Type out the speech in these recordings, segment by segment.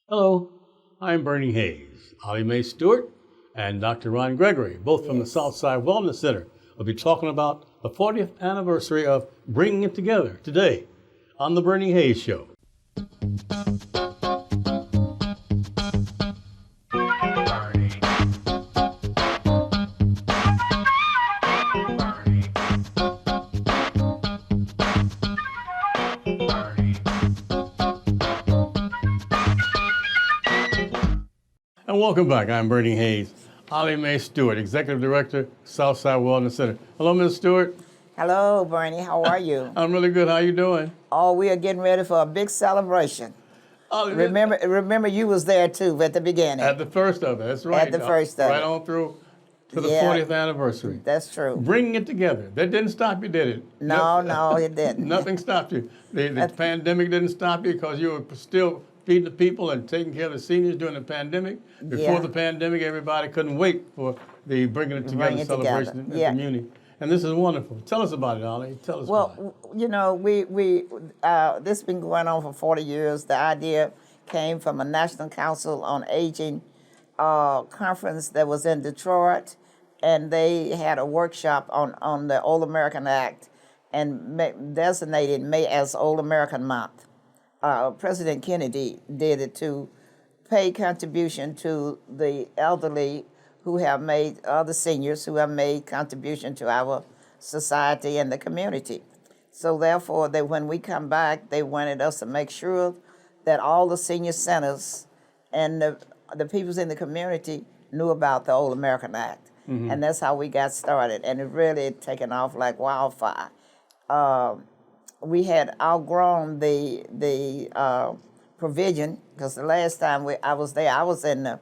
Hello, I'm Bernie Hayes. Ollie Stewart and Dr. Ron Gregory, both from the Southside Wellness Center, will be talking about the 40th anniversary of Bringing It Together today on The Bernie Hayes Show. And welcome back. I'm Bernie Hayes. Ollie Stewart, Executive Director, Southside Wellness Center. Hello, Ms. Stewart. Hello, Bernie. How are you? I'm really good. How you doing? Oh, we are getting ready for a big celebration. Remember, you was there too at the beginning. At the first of it. That's right. At the first of it. Right on through to the 40th anniversary. That's true. Bringing it together. That didn't stop you, did it? No, it didn't. Nothing stopped you. The pandemic didn't stop you because you were still feeding the people and taking care of the seniors during the pandemic. Before the pandemic, everybody couldn't wait for the Bringing It Together celebration at the Muny. And this is wonderful. Tell us about it, Ollie. Tell us about it. Well, you know, this has been going on for 40 years. The idea came from a National Council on Aging conference that was in Detroit, and they had a workshop on the Old American Act and designated May as Old American Month. President Kennedy did it to pay contribution to the elderly who have made, the seniors who have made contribution to our society and the community. So therefore, when we come back, they wanted us to make sure that all the senior centers and the peoples in the community knew about the Old American Act. Mm-hmm. And that's how we got started. And it really taken off like wildfire. We had outgrown the provision, because the last time I was there, I was in the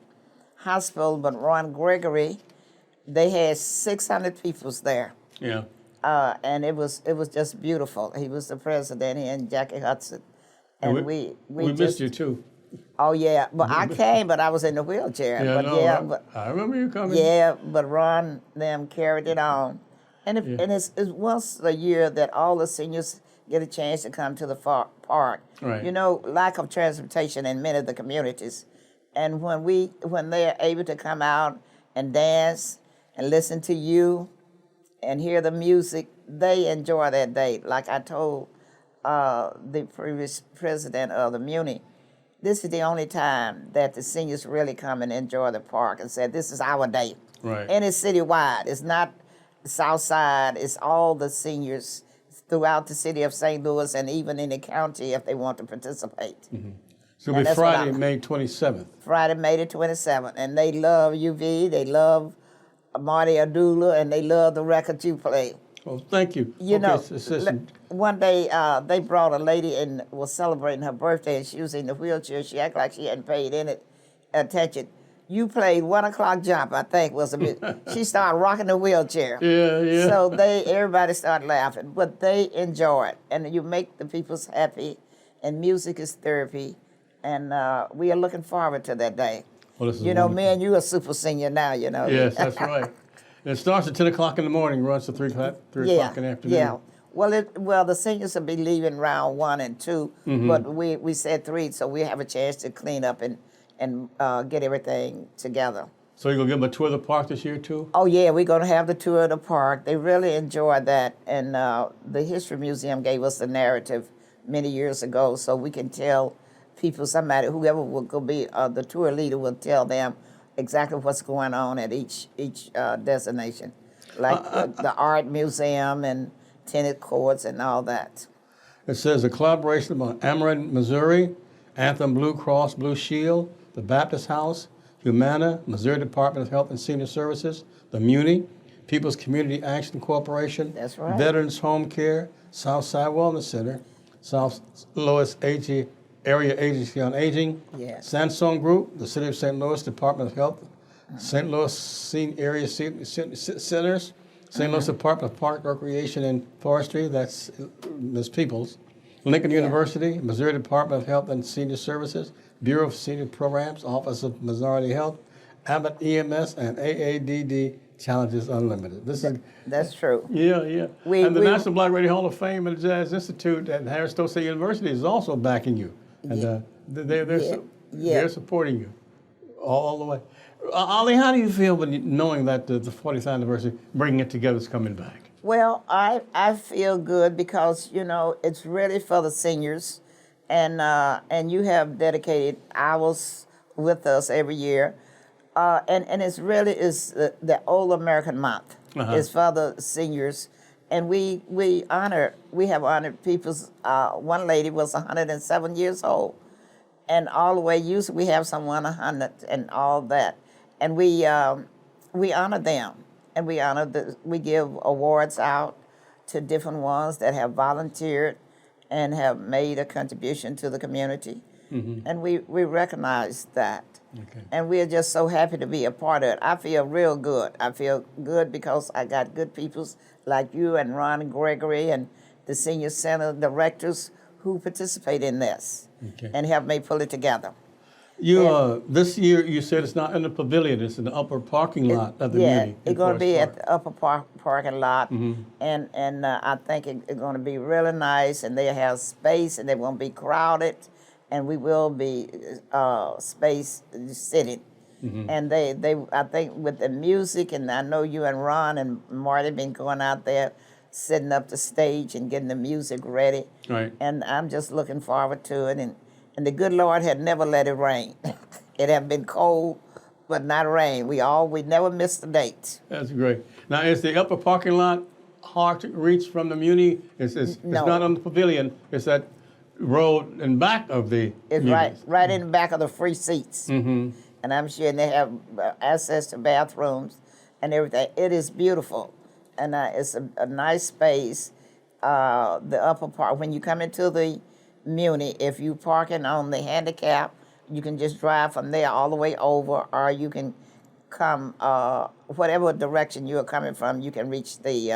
hospital, but Ron Gregory, they had 600 people there. Yeah. And it was just beautiful. He was the president, he and Jackie Hudson. And we missed you too. Oh yeah, but I came, but I was in the wheelchair. I remember you coming. Yeah, but Ron them carried it on. And it's once a year that all the seniors get a chance to come to the park. Right. You know, lack of transportation in many of the communities. And when they're able to come out and dance and listen to you and hear the music, they enjoy that day. Like I told the previous president of the Muny, this is the only time that the seniors really come and enjoy the park and say, this is our day. Right. And it's citywide. It's not the South Side. It's all the seniors throughout the city of St. Louis and even in the county if they want to participate. Mm-hmm. So it'll be Friday, May 27th. Friday, May the 27th. And they love UV, they love Marty Abdullah, and they love the record you play. Well, thank you. You know, one day they brought a lady and was celebrating her birthday, and she was in the wheelchair. She acted like she hadn't paid any attention. You played 1 o'clock jump, I think, was a bit. She started rocking the wheelchair. Yeah. So everybody started laughing, but they enjoy it, and you make the people happy, and music is therapy, and we are looking forward to that day. Well, this is wonderful. Me and you are super senior now, you know. Yes, that's right. And it starts at 10 o'clock in the morning, runs to 3 o'clock in the afternoon. Yeah. Well, the seniors will be leaving round 1 and 2, but we said 3, so we have a chance to clean up and get everything together. So you're going to give them a tour of the park this year, too? Oh, yeah, we're going to have the tour of the park. They really enjoyed that, and the History Museum gave us the narrative many years ago, so we can tell people, whoever will go be the tour leader will tell them exactly what's going on at each destination, like the art museum and tennis courts and all that. It says a collaboration among Ameren, Missouri, Anthem Blue Cross Blue Shield, the Baptist House, Humana, Missouri Department of Health and Senior Services, the Muny, People's Community Action Corporation, that's right, Veterans Home Care, Southside Wellness Center, South Louis Area Agency on Aging, Sansone Group, the City of St. Louis Department of Health, St. Louis Area Centers, St. Louis Department of Park, Recreation, and Forestry, that's Ms. Peoples, Lincoln University, Missouri Department of Health and Senior Services, Bureau of Senior Programs, Office of Minority Health, Abbott EMS, and AADD Challenges Unlimited. That's true. Yeah. And the National Black Radio Hall of Fame and Jazz Institute at Harris Stowe State University is also backing you. And they're Yeah. They're supporting you all the way. Ollie, how do you feel knowing that the 40th anniversary, bringing it together, is coming back? Well, I feel good because it's really for the seniors, and you have dedicated hours with us every year, and it's really is the Old American Month. It's for the seniors, and we have honored people's. One lady was 107 years old, and all the way. Usually we have someone 100 and all that, and we honor them, and we give awards out to different ones that have volunteered and have made a contribution to the community, and we recognize that. Okay. And we're just so happy to be a part of it. I feel real good. I feel good because I got good people like you and Ron and Gregory and the senior center directors who participate in this and help me pull it together. You this year you said it's not in the pavilion; it's in the upper parking lot of the Muny. It's going to be at the upper parking lot, and I think it's going to be really nice. And they have space, and they won't be crowded, and we will be space sitting. And they I think with the music, and I know you and Ron and Marty been going out there, setting up the stage and getting the music ready. Right. And I'm just looking forward to it. And the good Lord had never let it rain. It had been cold, but not rain. We never missed a date. That's great. Now, is the upper parking lot hard to reach from the Muny? It's not on the pavilion. It's that road in back of the It's Muny. right in the back of the free seats. And I'm sure they have access to bathrooms and everything. It is beautiful. And it's a nice space. The upper part, when you come into the Muny, if you parking on the handicap, you can just drive from there all the way over, or you can come whatever direction you are coming from. You can reach the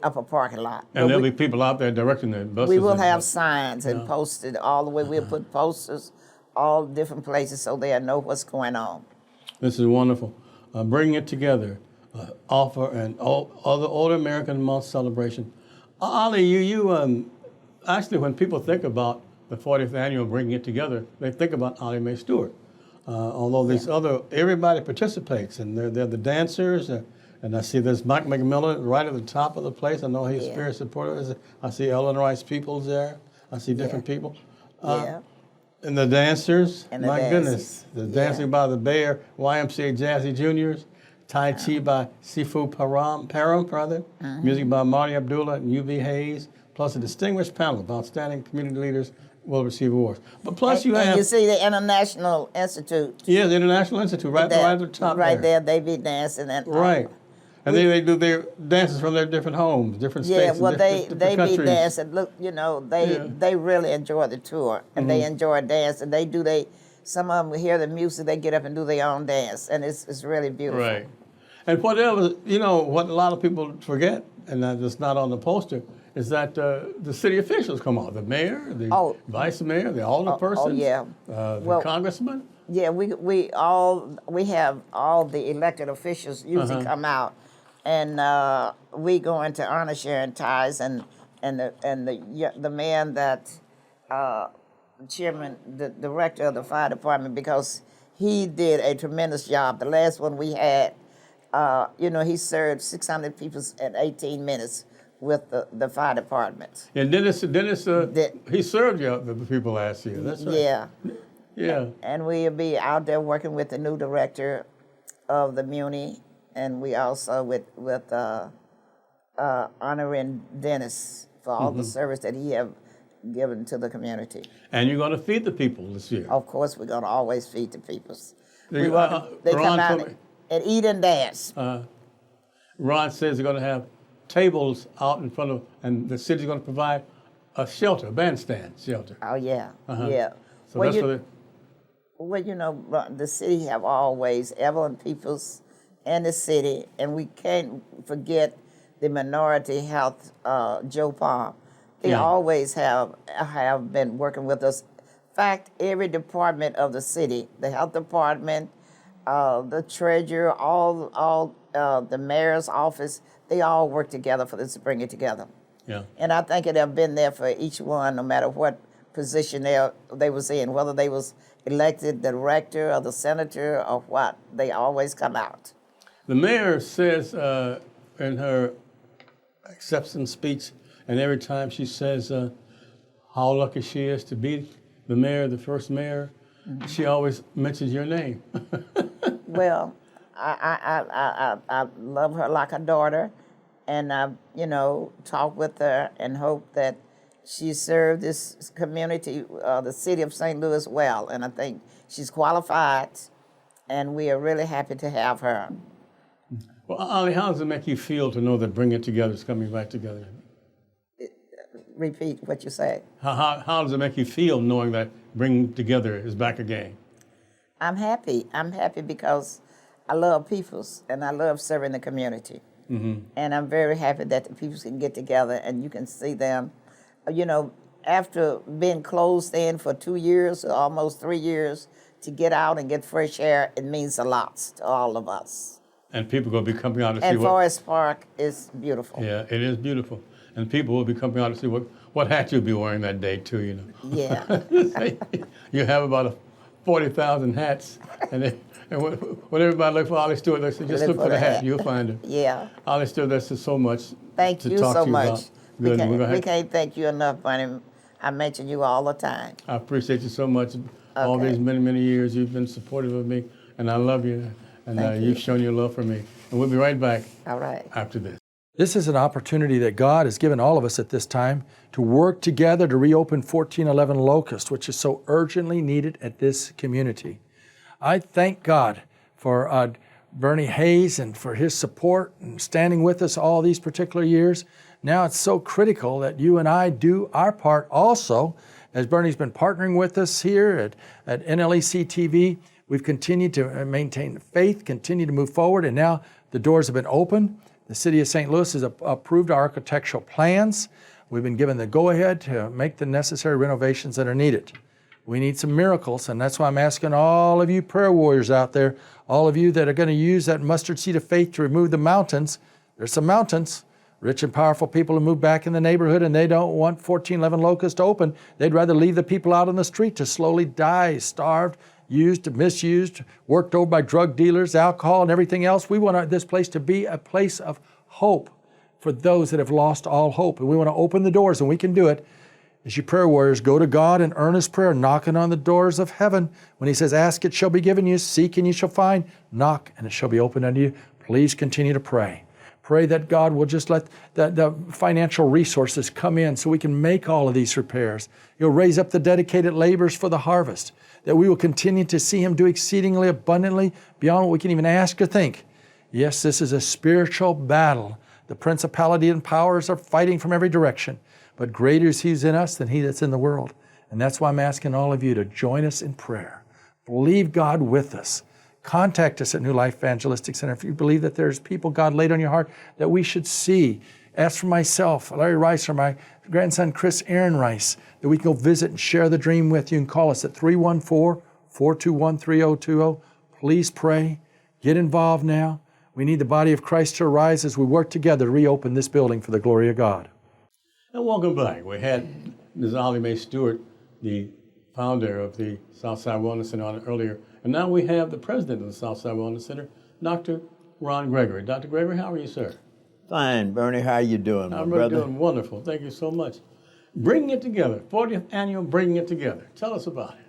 upper parking lot. And there'll be people out there directing the buses. We will have signs and posted all the way. We'll put posters all different places so they'll know what's going on. This is wonderful. Bringing it together, offer an other Old American Month celebration. Ollie, you actually, when people think about the 40th annual bringing it together, they think about Ollie Mae Stewart. Although everybody participates, and they're the dancers, and I see there's Mike McMillan right at the top of the place. I know he's very supportive. I see Ellen Rice Peoples there. I see different people. And the dancers, goodness, the Dancing by the Bear, YMCA Jazzy Juniors, Tai Chi by Sifu Param, music by Marty Abdullah and UV Hayes, plus a distinguished panel of outstanding community leaders will receive awards. But plus and you see the International Institute. Yeah, the International Institute, right at the top there. They be dancing. Right. And they do their dances from their different homes, different states, well, different they countries. be dancing. Look, they really enjoy the tour, and they enjoy dancing. Some of them hear the music, they get up and do their own dance, and it's really beautiful. Right. And whatever, what a lot of people forget, and that's not on the poster, is that the city officials come out, the mayor, the vice mayor, the alderpersons, the congressman. Yeah, we have all the elected officials usually come out, and we go into honor sharing ties, and the man that chairman, the director of the fire department, because he did a tremendous job. The last one we had, he served 600 people in 18 minutes with the fire department. And Dennis, he served the people last year. That's right. Yeah. Yeah. And we'll be out there working with the new director of the Muny, and we also with honoring Dennis for all the service that he have given to the community. And you're going to feed the people this year. Of course, we're going to always feed the people. They come out and eat and dance. Ron says they're going to have tables out in front of, and the city's going to provide a shelter, a bandstand shelter. Oh, yeah, yeah. So that's for the... Well, the city have always, Evelyn Peoples and the city, and we can't forget the minority health, Joe Palm. They always have been working with us. In fact, every department of the city, the health department, the treasurer, all the mayor's office, they all work together for this to bring it together. Yeah. And I think it have been there for each one, no matter what position they was in, whether they was elected director or the senator or what, they always come out. The mayor says in her acceptance speech, and every time she says how lucky she is to be the mayor, the first mayor, she always mentions your name. Well, I love her like a daughter, and I, talk with her and hope that she served this community, the city of St. Louis, well. And I think she's qualified, and we are really happy to have her. Well, Ollie, how does it make you feel to know that Bring It Together is coming back together? Repeat what you said. How does it make you feel knowing that Bring It Together is back again? I'm happy. I'm happy because I love peoples and I love serving the community. Mm-hmm. And I'm very happy that the people can get together and you can see them. After being closed in for 2 years, or almost 3 years, to get out and get fresh air, it means a lot to all of us. And people are going to be coming out to see And Forrest Park is beautiful. Yeah, it is beautiful. And people will be coming out to see what hat you'll be wearing that day, too, Yeah. You have about 40,000 hats. And when everybody looks for Ollie Stewart, they say, just look for the hat. You'll find it. Yeah. Ollie Stewart, that's just so much Thank you so much. Good. We can't thank you enough, Bunny. I mention you all the time. I appreciate you so much. All these many, many years you've been supportive of me, and I love you. And you've shown your love for me. And we'll be right back. All right. After this. This is an opportunity that God has given all of us at this time to work together to reopen 1411 Locust, which is so urgently needed at this community. I thank God for Bernie Hayes and for his support and standing with us all these particular years. Now it's so critical that you and I do our part also, as Bernie's been partnering with us here at NLEC TV. We've continued to maintain faith, continue to move forward, and now the doors have been opened. The City of St. Louis has approved our architectural plans. We've been given the go-ahead to make the necessary renovations that are needed. We need some miracles, and that's why I'm asking all of you prayer warriors out there, all of you that are going to use that mustard seed of faith to remove the mountains. There's some mountains. Rich and powerful people who move back in the neighborhood, and they don't want 1411 Locust to open. They'd rather leave the people out on the street to slowly die, starved, used, misused, worked over by drug dealers, alcohol, and everything else. We want this place to be a place of hope for those that have lost all hope. And we want to open the doors, and we can do it. As you prayer warriors, go to God in earnest prayer, knocking on the doors of heaven. When He says, ask, it shall be given you, seek, and you shall find, knock, and it shall be opened unto you. Please continue to pray. Pray that God will just let the financial resources come in so we can make all of these repairs. He'll raise up the dedicated laborers for the harvest, that we will continue to see Him do exceedingly abundantly beyond what we can even ask or think. Yes, this is a spiritual battle. The principality and powers are fighting from every direction, but greater is He who's in us than he that's in the world. And that's why I'm asking all of you to join us in prayer. Believe God with us. Contact us at New Life Evangelistic Center if you believe that there's people God laid on your heart that we should see. Ask for myself, Larry Rice, or my grandson, Chris Aaron Rice, that we can go visit and share the dream with you. And call us at 314-421-3020. Please pray. Get involved now. We need the body of Christ to arise as we work together to reopen this building for the glory of God. And welcome back. We had Ms. Ollie Mae Stewart, the founder of the Southside Wellness Center, on earlier. And now we have the president of the Southside Wellness Center, Dr. Ron Gregory. Dr. Gregory, how are you, sir? Fine, Bernie. How you doing, my brother? I'm doing wonderful. Thank you so much. Bringing It Together, 40th annual Bringing It Together. Tell us about it.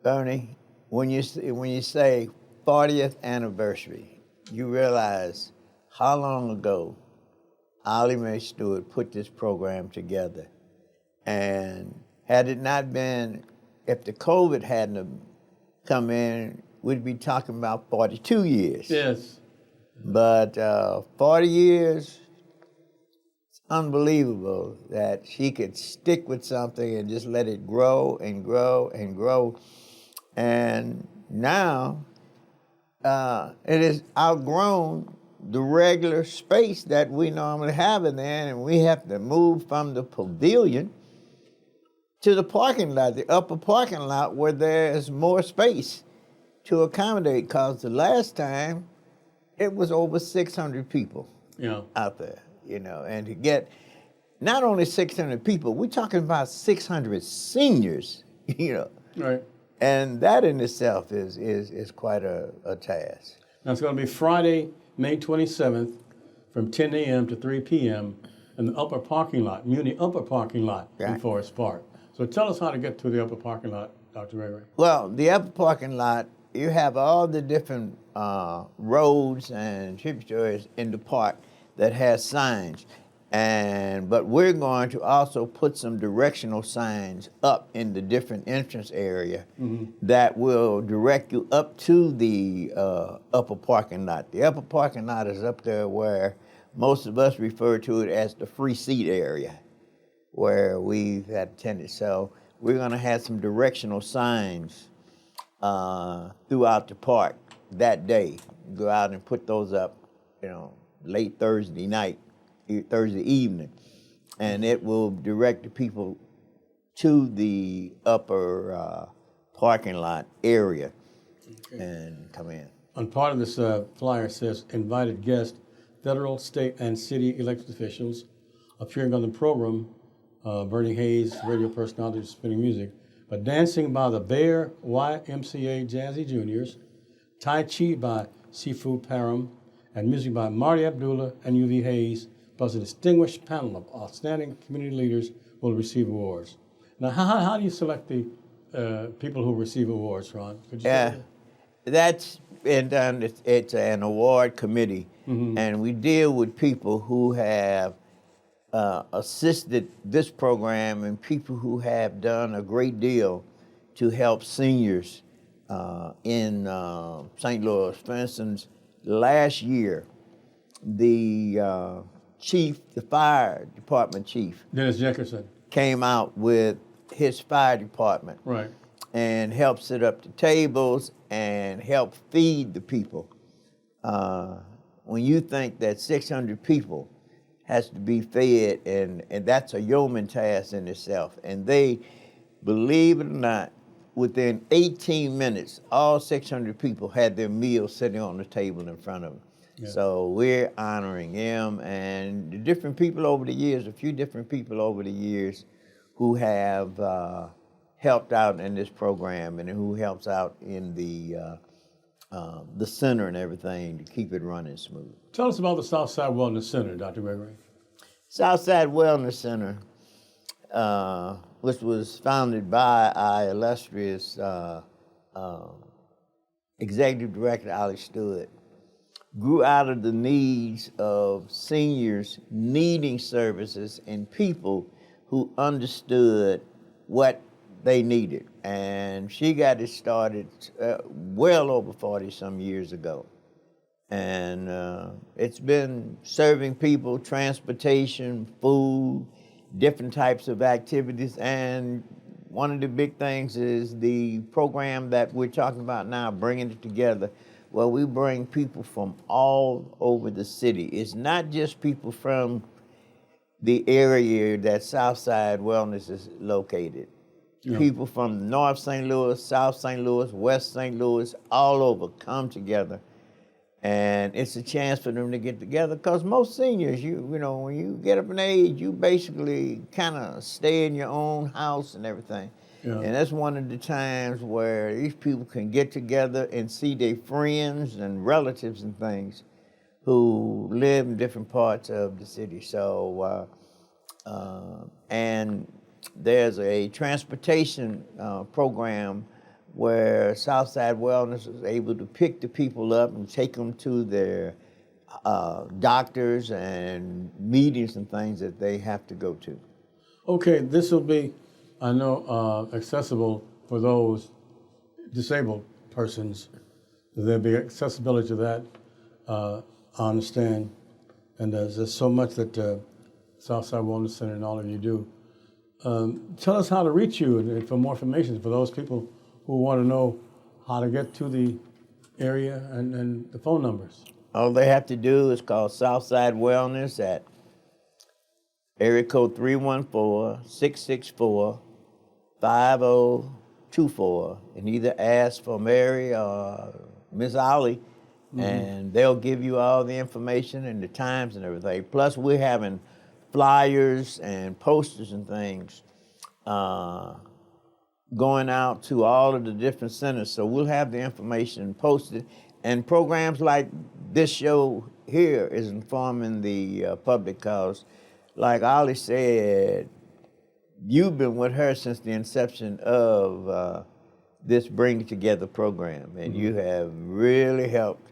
Bernie, when you say 40th anniversary, you realize how long ago Ollie Mae Stewart put this program together. And had it not been, if the COVID hadn't come in, we'd be talking about 42 years. Yes. But 40 years, it's unbelievable that she could stick with something and just let it grow and grow and grow. And now it has outgrown the regular space that we normally have in there, and we have to move from the pavilion to the parking lot, the upper parking lot, where there's more space to accommodate, because the last time it was over 600 people out there, and to get not only 600 people, we're talking about 600 seniors, Right. And that in itself is quite a task. Now it's going to be Friday, May 27th, from 10 a.m. to 3 p.m. in the upper parking lot, Muny upper parking lot in Right. Forrest Park. So tell us how to get to the upper parking lot, Dr. Gregory. Well, the upper parking lot, you have all the different roads and tributaries in the park that has signs. But we're going to also put some directional signs up in the different entrance area that will direct you up to the upper parking lot. The upper parking lot is up there where most of us refer to it as the free seat area, where we've attended. So we're going to have some directional signs throughout the park that day. Go out and put those up, late Thursday night, Thursday evening, and it will direct the people to the upper parking lot area and come in. On part of this flyer says invited guests, federal, state, and city elected officials appearing on the program, Bernie Hayes, radio personality spinning music, but dancing by the Bear YMCA Jazzy Juniors, Tai Chi by Sifu Param, and music by Marty Abdullah and UV Hayes, plus a distinguished panel of outstanding community leaders will receive awards. Now, how do you select the people who receive awards, Ron? Could you say that? That's been done. It's an award committee, and we deal with people who have assisted this program and people who have done a great deal to help seniors in St. Louis. For instance, last year, the fire department chief, Dennis Jeckerson. came out with his fire department. Right. And help set up the tables and help feed the people. When you think that 600 people has to be fed, and that's a yeoman task in itself, and they, believe it or not, within 18 minutes, all 600 people had their meals sitting on the table in front of them. Yeah. So we're honoring them and the different people over the years, a few different people over the years who have helped out in this program and who helps out in the center and everything to keep it running smooth. Tell us about the Southside Wellness Center, Dr. Gregory. Southside Wellness Center, which was founded by our illustrious Executive Director, Ollie Stewart, grew out of the needs of seniors needing services and people who understood what they needed. And she got it started well over 40-some years ago. And it's been serving people transportation, food, different types of activities. And one of the big things is the program that we're talking about now, bringing it together. Well, we bring people from all over the city. It's not just people from the area that Southside Wellness is located. Yeah. People from North St. Louis, South St. Louis, West St. Louis, all over come together. And it's a chance for them to get together because most seniors, you know, when you get up in age, you basically kind of stay in your own house and everything. Yeah. And that's one of the times where these people can get together and see their friends and relatives and things who live in different parts of the city. So, and there's a transportation program where Southside Wellness is able to pick the people up and take them to their doctors and meetings and things that they have to go to. Okay, this will be, I know, accessible for those disabled persons. There'll be accessibility to that, I understand. And there's so much that Southside Wellness Center and all of you do. Tell us how to reach you and for more information for those people who want to know how to get to the area and the phone numbers. All they have to do is call Southside Wellness at area code 314-664-5024 and either ask for Mary or Miss Ollie, and they'll give you all the information and the times and everything. Plus, we're having flyers and posters and things going out to all of the different centers. So we'll have the information posted. And programs like this show here is informing the public, because, like Ollie said, you've been with her since the inception of this Bring Together program, and you have really helped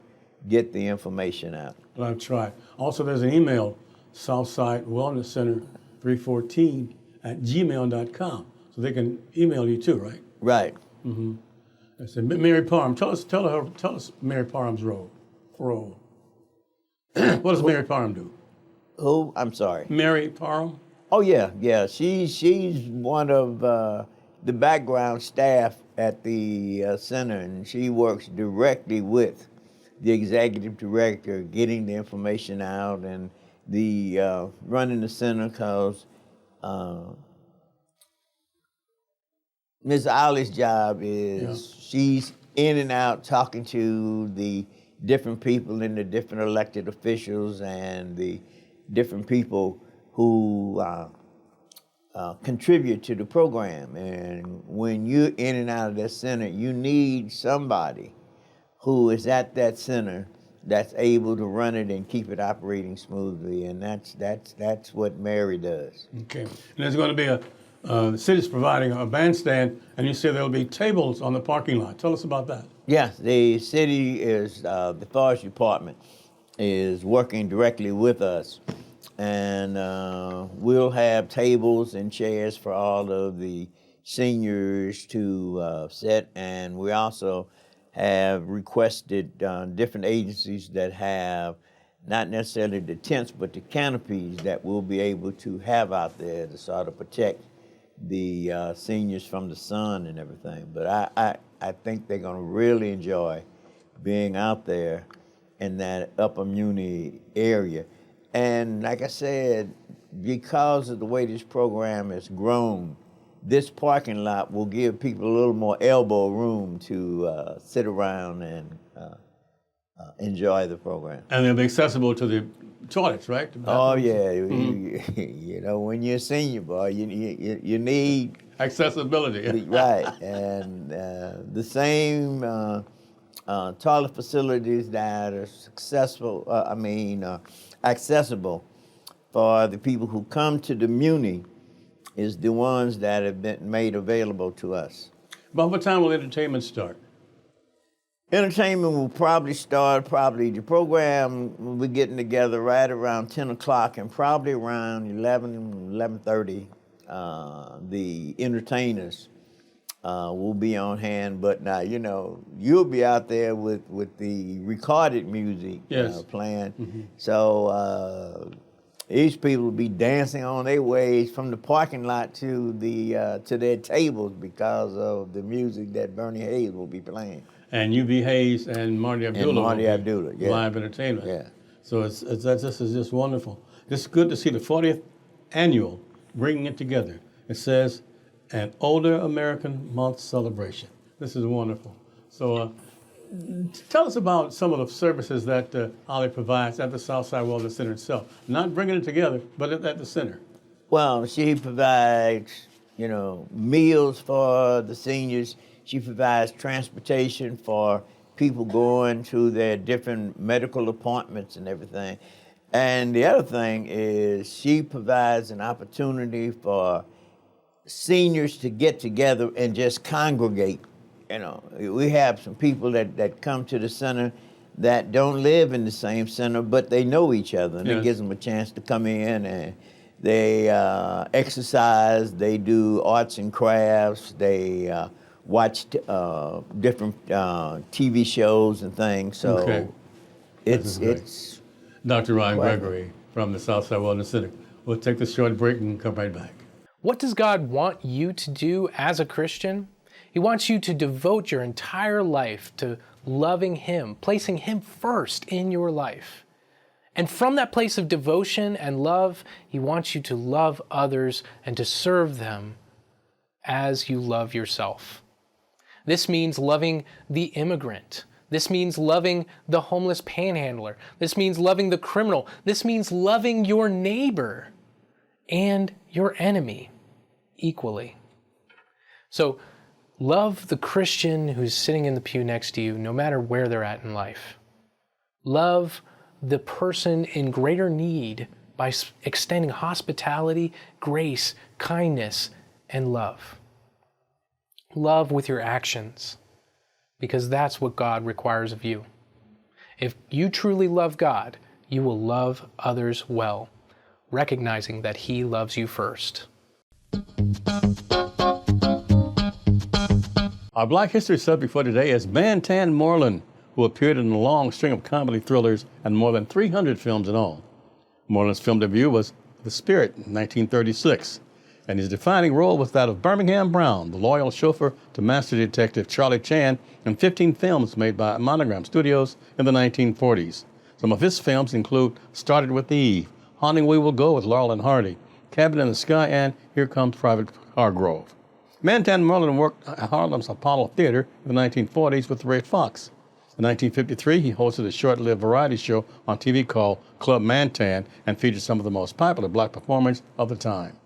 get the information out. Well, I've tried. Also, there's an email, Southside Wellness Center 314 @gmail.com. So they can email you too, right? Right. I said, Mary Parham, tell us Mary Parham's role. What does Mary Parham do? Who? I'm sorry. Mary Parham? Oh yeah. She's one of the background staff at the center, and she works directly with the executive director, getting the information out and the running the center. Because Ms. Ollie's job is she's in and out talking to the different people and the different elected officials and the different people who contribute to the program. And when you're in and out of that center, you need somebody who is at that center that's able to run it and keep it operating smoothly. And that's what Mary does. Okay. And there's going to be the city's providing a bandstand, and you say there'll be tables on the parking lot. Tell us about that. Yes, the city is, the Forest Department is working directly with us. And we'll have tables and chairs for all of the seniors to sit. And we also have requested different agencies that have not necessarily the tents, but the canopies that we'll be able to have out there to sort of protect the seniors from the sun and everything. But I think they're going to really enjoy being out there in that upper Muny area. And like I said, because of the way this program has grown, this parking lot will give people a little more elbow room to sit around and enjoy the program. And they'll be accessible to the toilets, right? Oh yeah, you know, when you're a senior, boy, you need accessibility. Right, and the same toilet facilities that are accessible for the people who come to the Muny is the ones that have been made available to us. About what time will entertainment start? Entertainment will probably start, the program will be getting together right around 10 o'clock, and probably around 11:30, the entertainers will be on hand. But now, you know, you'll be out there with the recorded music playing. So these people will be dancing on their ways from the parking lot to their tables because of the music that Bernie Hayes will be playing. And UB Hayes and Marty Abdullah. Yeah. Live entertainment. Yeah. So this is just wonderful. It's good to see the 40th annual bringing it together. It says an Older American Month celebration. This is wonderful. So tell us about some of the services that Ollie provides at the Southside Wellness Center itself. Not bringing it together, but at the center. Well, she provides, you know, meals for the seniors. She provides transportation for people going to their different medical appointments and everything. And the other thing is she provides an opportunity for seniors to get together and just congregate. You know, we have some people that come to the center that don't live in the same center, but they know each other, and it gives them a chance to come in and they exercise, they do arts and crafts, they watch different TV shows and things. So it's Dr. Ron Gregory from the Southside Wellness Center. We'll take this short break and come right back. What does God want you to do as a Christian? He wants you to devote your entire life to loving Him, placing Him first in your life. And from that place of devotion and love, He wants you to love others and to serve them as you love yourself. This means loving the immigrant. This means loving the homeless panhandler. This means loving the criminal. This means loving your neighbor and your enemy equally. So Love the Christian who's sitting in the pew next to you, no matter where they're at in life. Love the person in greater need by extending hospitality, grace, kindness, and love. Love with your actions, because that's what God requires of you. If you truly love God, you will love others well, recognizing that He loves you first. Our Black History subject for today is Mantan Moreland, who appeared in a long string of comedy thrillers and more than 300 films in all. Moreland's film debut was The Spirit in 1936, and his defining role was that of Birmingham Brown, the loyal chauffeur to Master Detective Charlie Chan, in 15 films made by Monogram Studios in the 1940s. Some of his films include Started with Eve, Haunting We Will Go with Laurel and Hardy, Cabin in the Sky, and Here Comes Private Hargrove. Mantan Moreland worked at Harlem's Apollo Theater in the 1940s with Ray Fox. In 1953, he hosted a short-lived variety show on TV called Club Mantan and featured some of the most popular black performers of the time.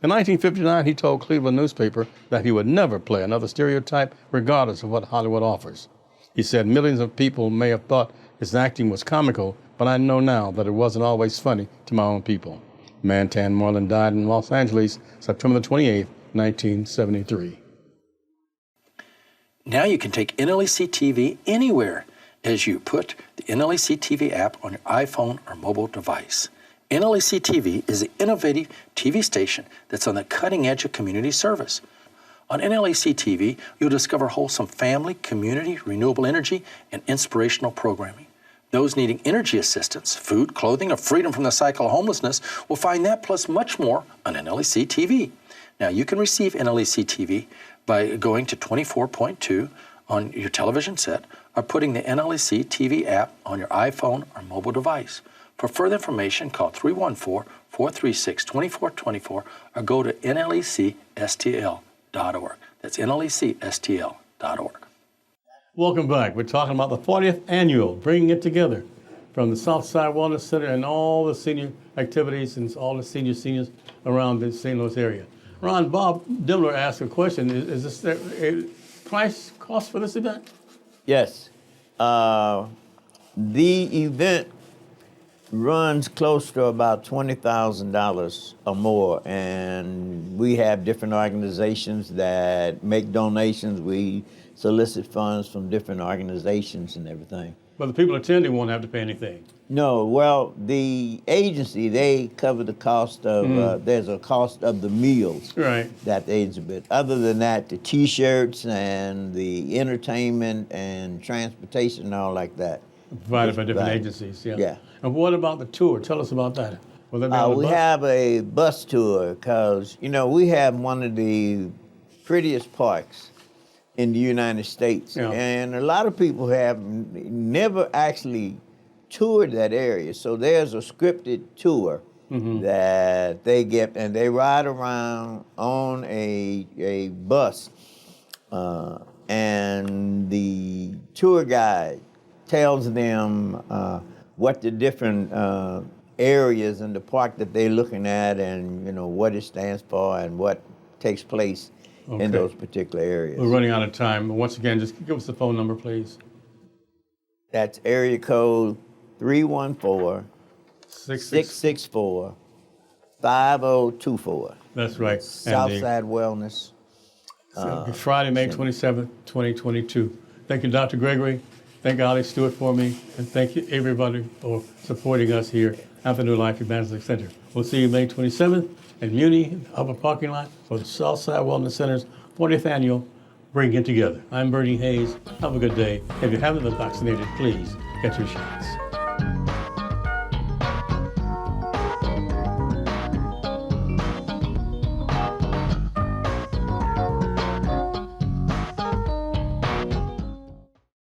In 1959, he told Cleveland newspaper that he would never play another stereotype regardless of what Hollywood offers. He said, "Millions of people may have thought his acting was comical, but I know now that it wasn't always funny to my own people." Mantan Moreland died in Los Angeles, September 28, 1973. Now you can take NLEC TV anywhere as you put the NLEC TV app on your iPhone or mobile device. NLEC TV is an innovative TV station that's on the cutting edge of community service. On NLEC TV, you'll discover wholesome family, community, renewable energy, and inspirational programming. Those needing energy assistance, food, clothing, or freedom from the cycle of homelessness will find that plus much more on NLEC TV. Now, you can receive NLEC TV by going to 24.2 on your television set or putting the NLEC TV app on your iPhone or mobile device. For further information, call 314-436-2424 or go to nlecstl.org. That's nlecstl.org. Welcome back. We're talking about the 40th annual Bringing It Together from the Southside Wellness Center and all the senior activities and all the seniors around the St. Louis area. Ron, Bob Dimmler asked a question. Is this a price cost for this event? Yes. The event runs close to about $20,000 or more, and we have different organizations that make donations. We solicit funds from different organizations and everything. But the people attending won't have to pay anything. No, well, the agency, they cover the cost of, there's a cost of the meals Right. that they exhibit. Other than that, the T-shirts and the entertainment and transportation and all like that. Provided by different Right. agencies, yeah. Yeah. And what about the tour? Tell us about that. Will that be on the We bus? have a bus tour because, you know, we have one of the prettiest parks in the United States. Yeah. And a lot of people have never actually toured that area. So there's a scripted tour that they get, and they ride around on a bus. And the tour guide tells them what the different areas in the park that they're looking at, and you know what it stands for and what takes place in those particular areas. We're running out of time. Once again, just give us the phone number, please. That's area code 314-664-5024. That's right. And Southside Wellness. Friday, May 27th, 2022. Thank you, Dr. Gregory. Thank Ollie Stewart for me. And thank you, everybody, for supporting us here at the New Life Evangelistic Center. We'll see you May 27th in Muny, upper parking lot for the Southside Wellness Center's 40th annual Bring It Together. I'm Bernie Hayes. Have a good day. If you haven't been vaccinated, please get your shots.